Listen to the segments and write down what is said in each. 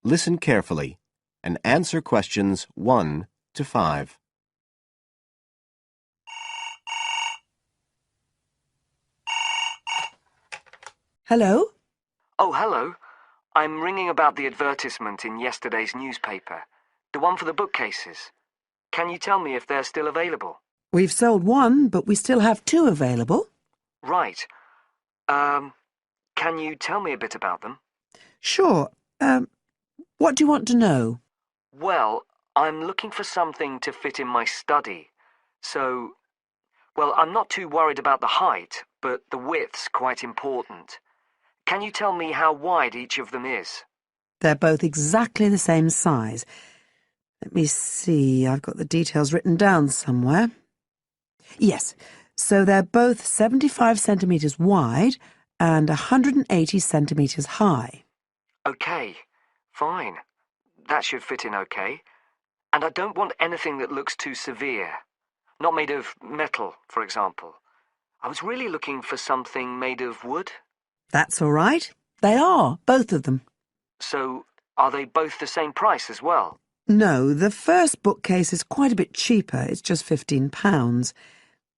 Listen carefully and answer questions 1 to 5. Hello? Oh, hello. I'm ringing about the advertisement in yesterday's newspaper. The one for the bookcases. Can you tell me if they're still available? We've sold one, but we still have two available. Right. Can you tell me a bit about them? Sure. What do you want to know? Well, I'm looking for something to fit in my study. Well, I'm not too worried about the height, but the width's quite important. Can you tell me how wide each of them is? They're both exactly the same size. Let me see, I've got the details written down somewhere. Yes, so they're both 75 centimetres wide and 180 centimetres high. Okay, fine. That should fit in okay. And I don't want anything that looks too severe. Not made of metal, for example. I was really looking for something made of wood. That's all right. They are, both of them. So, are they both the same price as well? No, the first bookcase is quite a bit cheaper. It's just £15.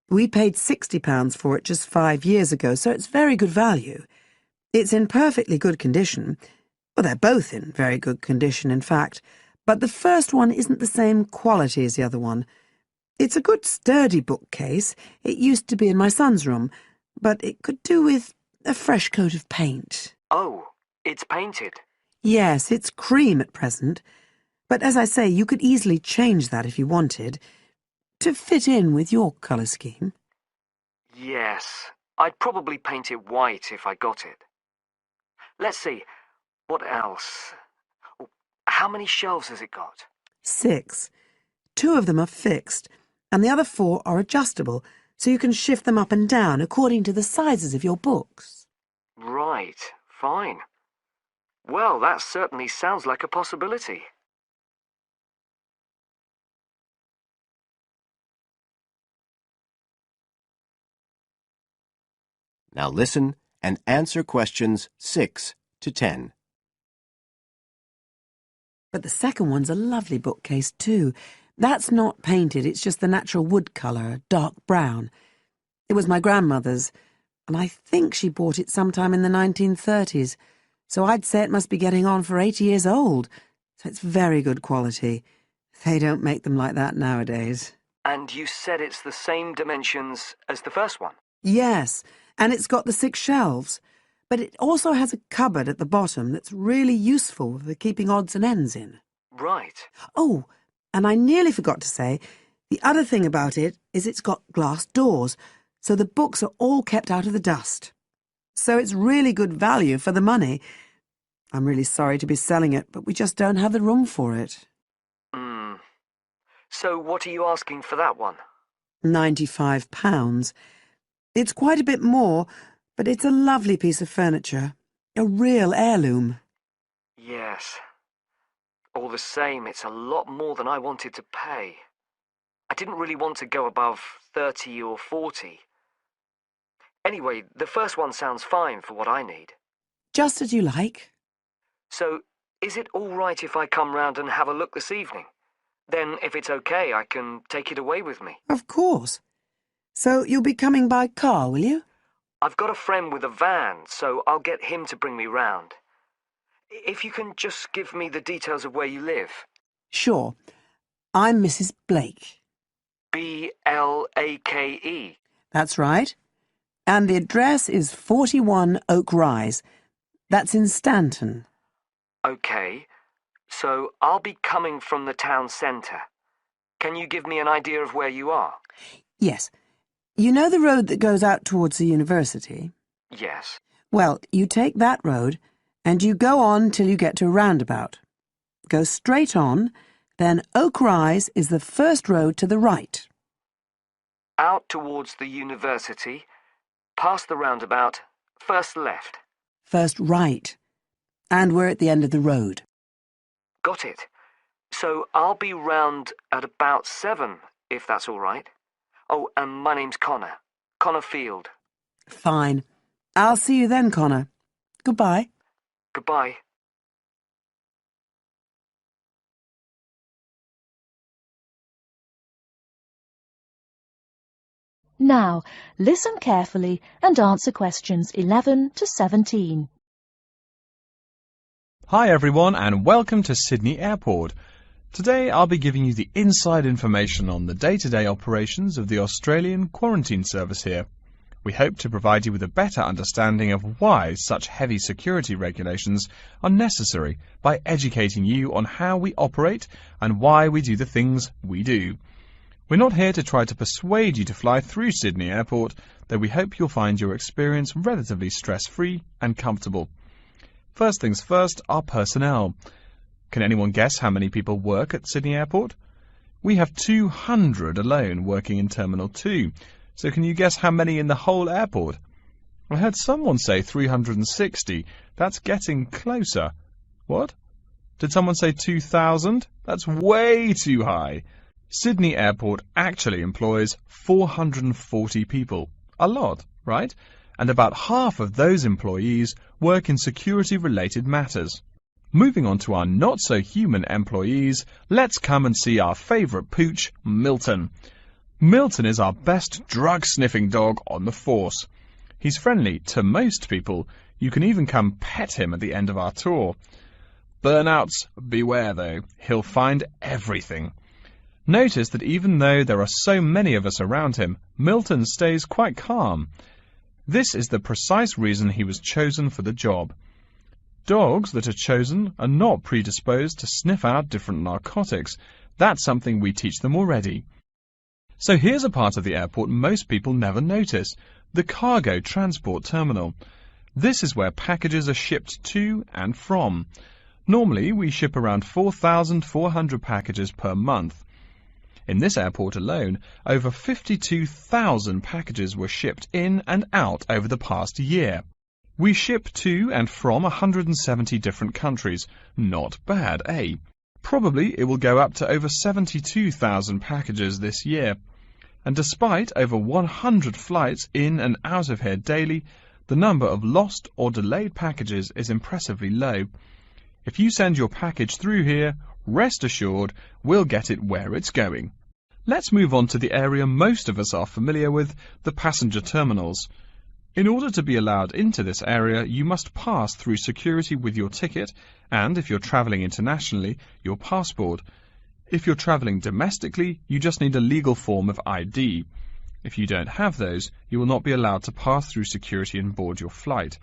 We paid £60 for it just 5 years ago, so it's very good value. It's in perfectly good condition. Well, they're both in very good condition, in fact. But the first one isn't the same quality as the other one. It's a good, sturdy bookcase. It used to be in my son's room, but it could do with a fresh coat of paint. Oh, it's painted. Yes, it's cream at present. But as I say, you could easily change that if you wanted, to fit in with your colour scheme. Yes, I'd probably paint it white if I got it. Let's see, what else? Oh, how many shelves has it got? 6. 2 of them are fixed, and the other 4 are adjustable, so you can shift them up and down according to the sizes of your books. Right, fine. Well, that certainly sounds like a possibility. Now listen and answer questions 6 to 10. But the second one's a lovely bookcase too. That's not painted, it's just the natural wood colour, dark brown. It was my grandmother's, and I think she bought it sometime in the 1930s, so I'd say it must be getting on for 80 years old, so it's very good quality. They don't make them like that nowadays. And you said it's the same dimensions as the first one? Yes, and it's got the 6 shelves, but it also has a cupboard at the bottom that's really useful for keeping odds and ends in. Right. Oh, and I nearly forgot to say, the other thing about it is it's got glass doors, so the books are all kept out of the dust. So it's really good value for the money. I'm really sorry to be selling it, but we just don't have the room for it. So what are you asking for that one? £95. It's quite a bit more, but it's a lovely piece of furniture. A real heirloom. Yes. All the same, it's a lot more than I wanted to pay. I didn't really want to go above 30 or 40. Anyway, the first one sounds fine for what I need. Just as you like. So, is it all right if I come round and have a look this evening? Then, if it's okay, I can take it away with me. Of course. So you'll be coming by car, will you? I've got a friend with a van, so I'll get him to bring me round. If you can just give me the details of where you live. Sure. I'm Mrs. Blake. Blake. That's right. And the address is 41 Oak Rise. That's in Stanton. Okay, so I'll be coming from the town centre. Can you give me an idea of where you are? Yes. You know the road that goes out towards the university? Yes. Well, you take that road and you go on till you get to a roundabout. Go straight on, then Oak Rise is the first road to the right. Out towards the university, past the roundabout, first left. First right. And we're at the end of the road. Got it. So I'll be round at about 7, if that's all right. Oh, and my name's Connor. Connor Field. Fine. I'll see you then, Connor. Goodbye. Goodbye. Now, listen carefully and answer questions 11 to 17. Hi everyone and welcome to Sydney Airport. Today I'll be giving you the inside information on the day-to-day operations of the Australian quarantine service here. We hope to provide you with a better understanding of why such heavy security regulations are necessary by educating you on how we operate and why we do the things we do. We're not here to try to persuade you to fly through Sydney Airport, though we hope you'll find your experience relatively stress-free and comfortable. First things first, our personnel. Can anyone guess how many people work at Sydney Airport? We have 200 alone working in Terminal 2. So can you guess how many in the whole airport? I heard someone say 360. That's getting closer. What? Did someone say 2,000? That's way too high. Sydney Airport actually employs 440 people. A lot, right? And about half of those employees work in security-related matters. Moving on to our not-so-human employees, let's come and see our favourite pooch, Milton. Milton is our best drug-sniffing dog on the force. He's friendly to most people. You can even come pet him at the end of our tour. Burnouts, beware though. He'll find everything. Notice that even though there are so many of us around him, Milton stays quite calm. This is the precise reason he was chosen for the job. Dogs that are chosen are not predisposed to sniff out different narcotics. That's something we teach them already. So here's a part of the airport most people never notice, the cargo transport terminal. This is where packages are shipped to and from. Normally, we ship around 4,400 packages per month. In this airport alone, over 52,000 packages were shipped in and out over the past year. We ship to and from 170 different countries. Not bad, eh? Probably it will go up to over 72,000 packages this year. And despite over 100 flights in and out of here daily, the number of lost or delayed packages is impressively low. If you send your package through here, rest assured we'll get it where it's going. Let's move on to the area most of us are familiar with, the passenger terminals. In order to be allowed into this area, you must pass through security with your ticket and, if you're travelling internationally, your passport. If you're travelling domestically, you just need a legal form of ID. If you don't have those, you will not be allowed to pass through security and board your flight.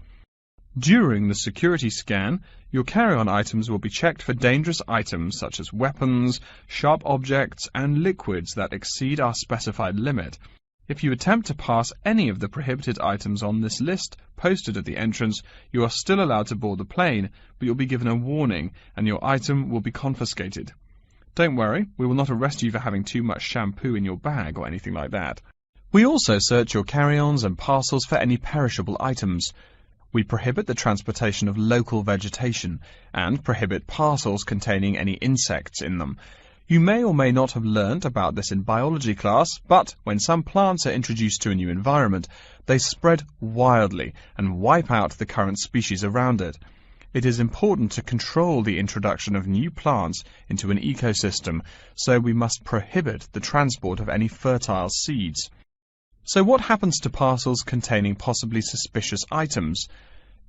During the security scan, your carry-on items will be checked for dangerous items such as weapons, sharp objects, and liquids that exceed our specified limit. If you attempt to pass any of the prohibited items on this list posted at the entrance, you are still allowed to board the plane, but you'll be given a warning and your item will be confiscated. Don't worry, we will not arrest you for having too much shampoo in your bag or anything like that. We also search your carry-ons and parcels for any perishable items. We prohibit the transportation of local vegetation and prohibit parcels containing any insects in them. You may or may not have learnt about this in biology class, but when some plants are introduced to a new environment, they spread wildly and wipe out the current species around it. It is important to control the introduction of new plants into an ecosystem, so we must prohibit the transport of any fertile seeds. So what happens to parcels containing possibly suspicious items?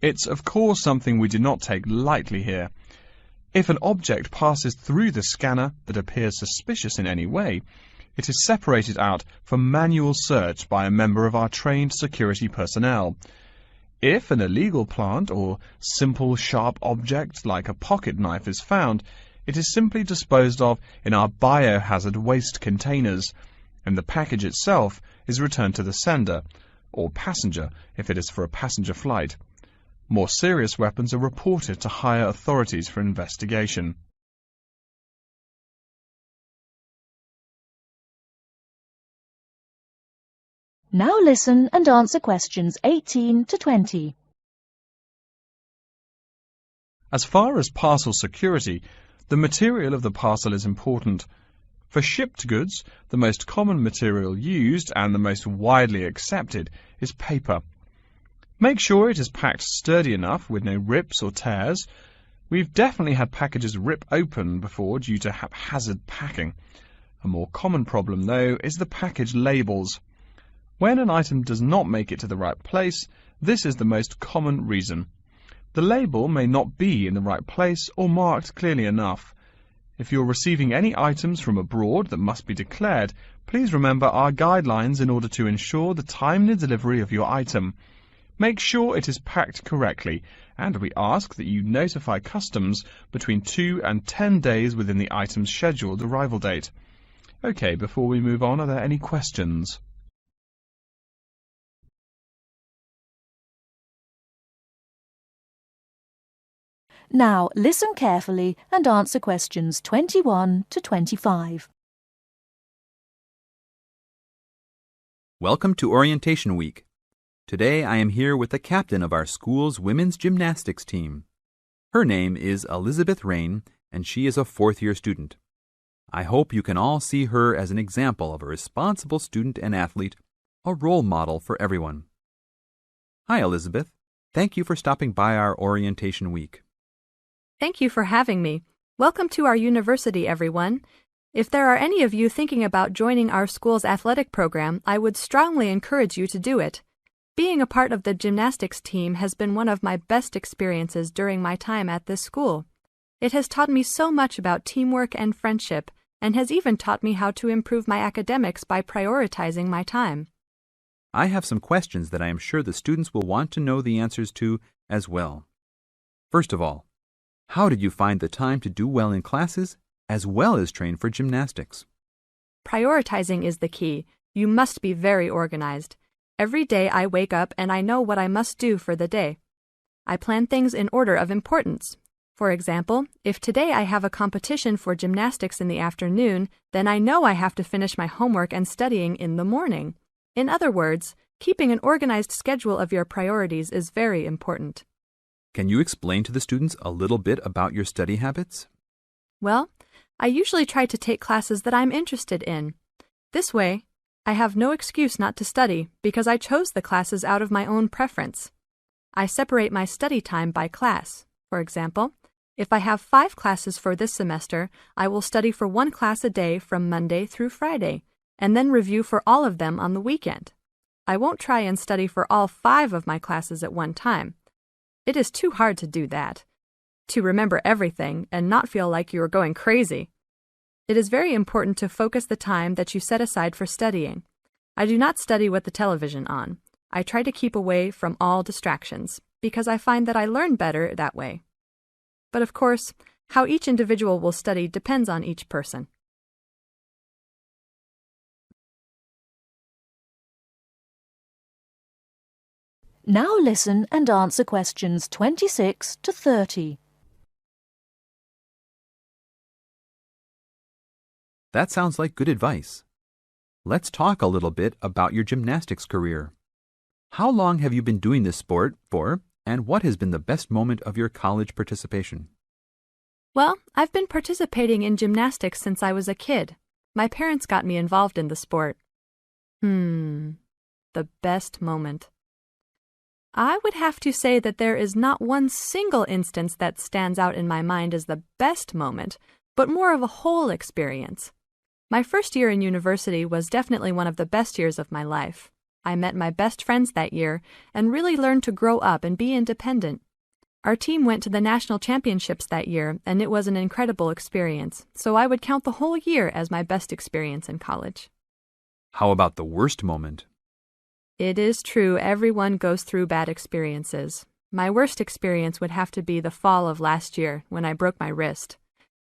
It's of course something we do not take lightly here. If an object passes through the scanner that appears suspicious in any way, it is separated out for manual search by a member of our trained security personnel. If an illegal plant or simple sharp object like a pocket knife is found, it is simply disposed of in our biohazard waste containers, and the package itself is returned to the sender, or passenger if it is for a passenger flight. More serious weapons are reported to higher authorities for investigation. Now listen and answer questions 18 to 20. As far as parcel security, the material of the parcel is important. For shipped goods, the most common material used and the most widely accepted is paper. Make sure it is packed sturdy enough with no rips or tears. We've definitely had packages rip open before due to haphazard packing. A more common problem, though, is the package labels. When an item does not make it to the right place, this is the most common reason. The label may not be in the right place or marked clearly enough. If you're receiving any items from abroad that must be declared, please remember our guidelines in order to ensure the timely delivery of your item. Make sure it is packed correctly, and we ask that you notify customs between 2 and 10 days within the item's scheduled arrival date. Okay, before we move on, are there any questions? Now listen carefully and answer questions 21 to 25. Welcome to Orientation Week. Today I am here with the captain of our school's women's gymnastics team. Her name is Elizabeth Rain, and she is a fourth-year student. I hope you can all see her as an example of a responsible student and athlete, a role model for everyone. Hi, Elizabeth. Thank you for stopping by our Orientation Week. Thank you for having me. Welcome to our university, everyone. If there are any of you thinking about joining our school's athletic program, I would strongly encourage you to do it. Being a part of the gymnastics team has been one of my best experiences during my time at this school. It has taught me so much about teamwork and friendship, and has even taught me how to improve my academics by prioritizing my time. I have some questions that I am sure the students will want to know the answers to as well. First of all, how did you find the time to do well in classes as well as train for gymnastics? Prioritizing is the key. You must be very organized. Every day I wake up and I know what I must do for the day. I plan things in order of importance. For example, if today I have a competition for gymnastics in the afternoon, then I know I have to finish my homework and studying in the morning. In other words, keeping an organized schedule of your priorities is very important. Can you explain to the students a little bit about your study habits? Well, I usually try to take classes that I'm interested in. This way, I have no excuse not to study because I chose the classes out of my own preference. I separate my study time by class. For example, if I have 5 classes for this semester, I will study for 1 class a day from Monday through Friday, and then review for all of them on the weekend. I won't try and study for all 5 of my classes at one time. It is too hard to do that, to remember everything and not feel like you are going crazy. It is very important to focus the time that you set aside for studying. I do not study with the television on. I try to keep away from all distractions, because I find that I learn better that way. But of course, how each individual will study depends on each person. Now listen and answer questions 26 to 30. That sounds like good advice. Let's talk a little bit about your gymnastics career. How long have you been doing this sport for, and what has been the best moment of your college participation? Well, I've been participating in gymnastics since I was a kid. My parents got me involved in the sport. The best moment. I would have to say that there is not one single instance that stands out in my mind as the best moment, but more of a whole experience. My first year in university was definitely one of the best years of my life. I met my best friends that year and really learned to grow up and be independent. Our team went to the national championships that year, and it was an incredible experience, so I would count the whole year as my best experience in college. How about the worst moment? It is true everyone goes through bad experiences. My worst experience would have to be the fall of last year when I broke my wrist.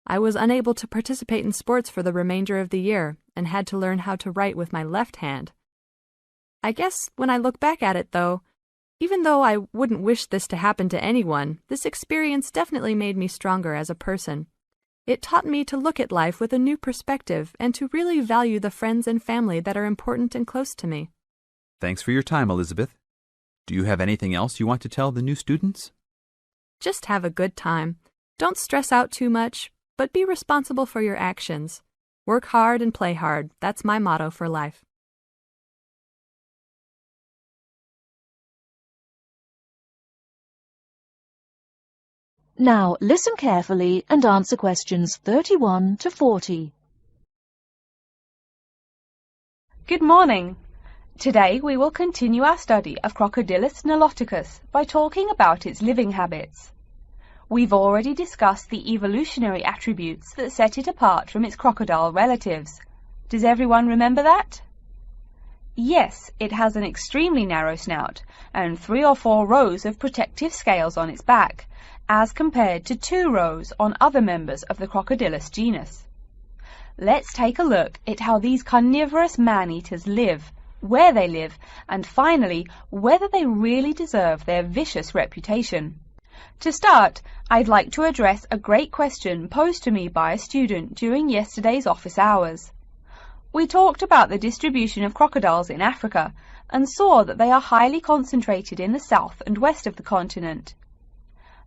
I was unable to participate in sports for the remainder of the year and had to learn how to write with my left hand. I guess when I look back at it, though, even though I wouldn't wish this to happen to anyone, this experience definitely made me stronger as a person. It taught me to look at life with a new perspective and to really value the friends and family that are important and close to me. Thanks for your time, Elizabeth. Do you have anything else you want to tell the new students? Just have a good time. Don't stress out too much, but be responsible for your actions. Work hard and play hard. That's my motto for life. Now listen carefully and answer questions 31 to 40. Good morning. Today we will continue our study of Crocodylus niloticus by talking about its living habits. We've already discussed the evolutionary attributes that set it apart from its crocodile relatives. Does everyone remember that? Yes, it has an extremely narrow snout and 3 or 4 rows of protective scales on its back, as compared to 2 rows on other members of the Crocodylus genus. Let's take a look at how these carnivorous man-eaters live, where they live, and finally, whether they really deserve their vicious reputation. To start, I'd like to address a great question posed to me by a student during yesterday's office hours. We talked about the distribution of crocodiles in Africa and saw that they are highly concentrated in the south and west of the continent.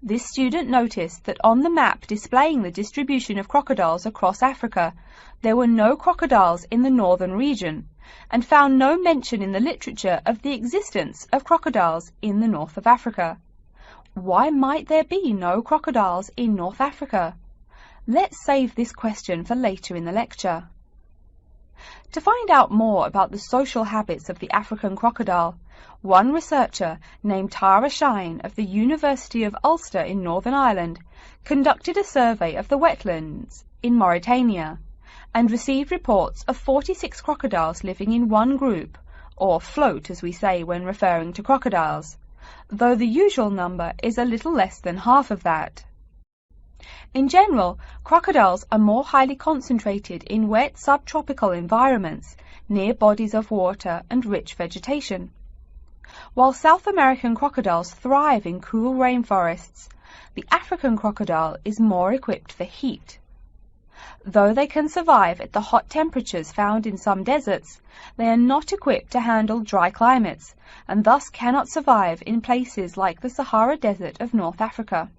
This student noticed that on the map displaying the distribution of crocodiles across Africa, there were no crocodiles in the northern region, and found no mention in the literature of the existence of crocodiles in the north of Africa. Why might there be no crocodiles in North Africa? Let's save this question for later in the lecture. To find out more about the social habits of the African crocodile, one researcher named Tara Shine of the University of Ulster in Northern Ireland conducted a survey of the wetlands in Mauritania and received reports of 46 crocodiles living in one group, or float as we say when referring to crocodiles, though the usual number is a little less than half of that. In general, crocodiles are more highly concentrated in wet subtropical environments, near bodies of water and rich vegetation. While South American crocodiles thrive in cool rainforests, the African crocodile is more equipped for heat. Though they can survive at the hot temperatures found in some deserts, they are not equipped to handle dry climates, and thus cannot survive in places like the Sahara Desert of North Africa.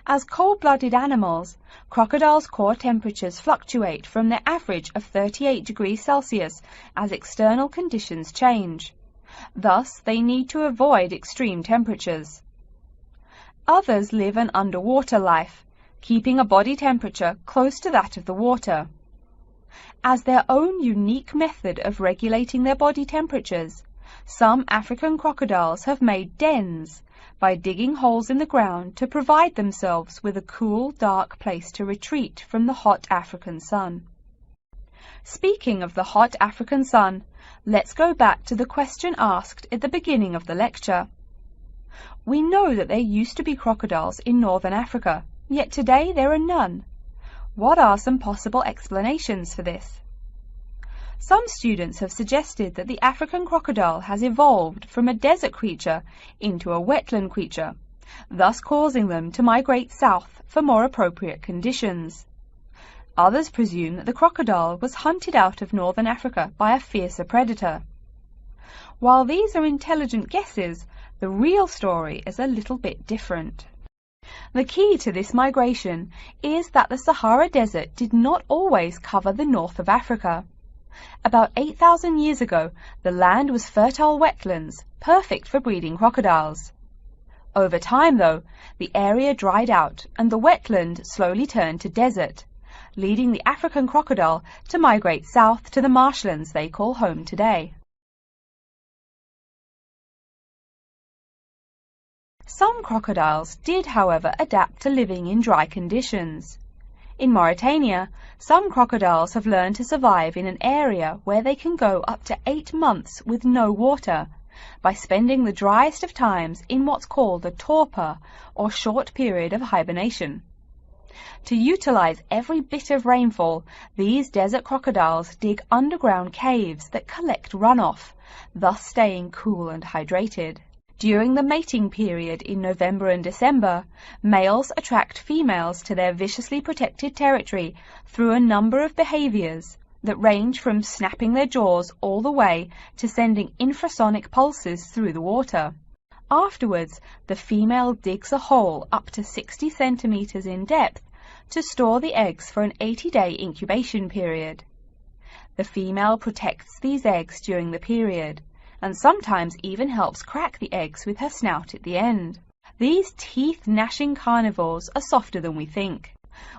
As cold-blooded animals, crocodiles' core temperatures fluctuate from their average of 38 degrees Celsius as external conditions change. Thus, they need to avoid extreme temperatures. Others live an underwater life, keeping a body temperature close to that of the water. As their own unique method of regulating their body temperatures, some African crocodiles have made dens by digging holes in the ground to provide themselves with a cool, dark place to retreat from the hot African sun. Speaking of the hot African sun, let's go back to the question asked at the beginning of the lecture. We know that there used to be crocodiles in northern Africa, yet today there are none. What are some possible explanations for this? Some students have suggested that the African crocodile has evolved from a desert creature into a wetland creature, thus causing them to migrate south for more appropriate conditions. Others presume that the crocodile was hunted out of northern Africa by a fiercer predator. While these are intelligent guesses, the real story is a little bit different. The key to this migration is that the Sahara Desert did not always cover the north of Africa. About 8,000 years ago, the land was fertile wetlands, perfect for breeding crocodiles. Over time, though, the area dried out and the wetland slowly turned to desert, leading the African crocodile to migrate south to the marshlands they call home today. Some crocodiles did, however, adapt to living in dry conditions. In Mauritania, some crocodiles have learned to survive in an area where they can go up to 8 months with no water, by spending the driest of times in what's called a torpor, or short period of hibernation. To utilize every bit of rainfall, these desert crocodiles dig underground caves that collect runoff, thus staying cool and hydrated. During the mating period in November and December, males attract females to their viciously protected territory through a number of behaviors that range from snapping their jaws all the way to sending infrasonic pulses through the water. Afterwards, the female digs a hole up to 60 centimeters in depth to store the eggs for an 80-day incubation period. The female protects these eggs during the period, and sometimes even helps crack the eggs with her snout at the end. These teeth-gnashing carnivores are softer than we think.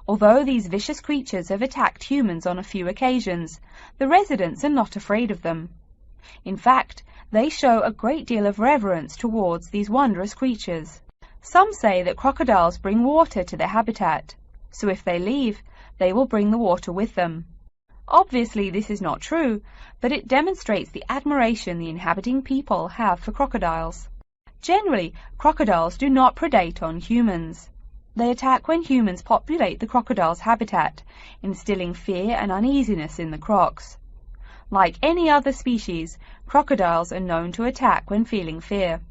Although these vicious creatures have attacked humans on a few occasions, the residents are not afraid of them. In fact, they show a great deal of reverence towards these wondrous creatures. Some say that crocodiles bring water to their habitat, so if they leave, they will bring the water with them. Obviously, this is not true, but it demonstrates the admiration the inhabiting people have for crocodiles. Generally, crocodiles do not predate on humans. They attack when humans populate the crocodile's habitat, instilling fear and uneasiness in the crocs. Like any other species, crocodiles are known to attack when feeling fear.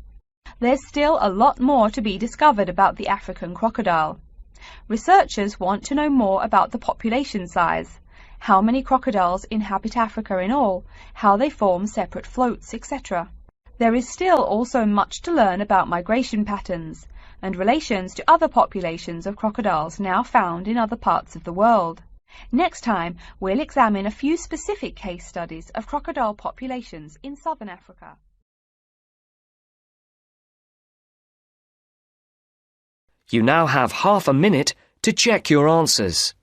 There's still a lot more to be discovered about the African crocodile. Researchers want to know more about the population size, how many crocodiles inhabit Africa in all, how they form separate floats, etc. There is still also much to learn about migration patterns and relations to other populations of crocodiles now found in other parts of the world. Next time, we'll examine a few specific case studies of crocodile populations in southern Africa. You now have half a minute to check your answers.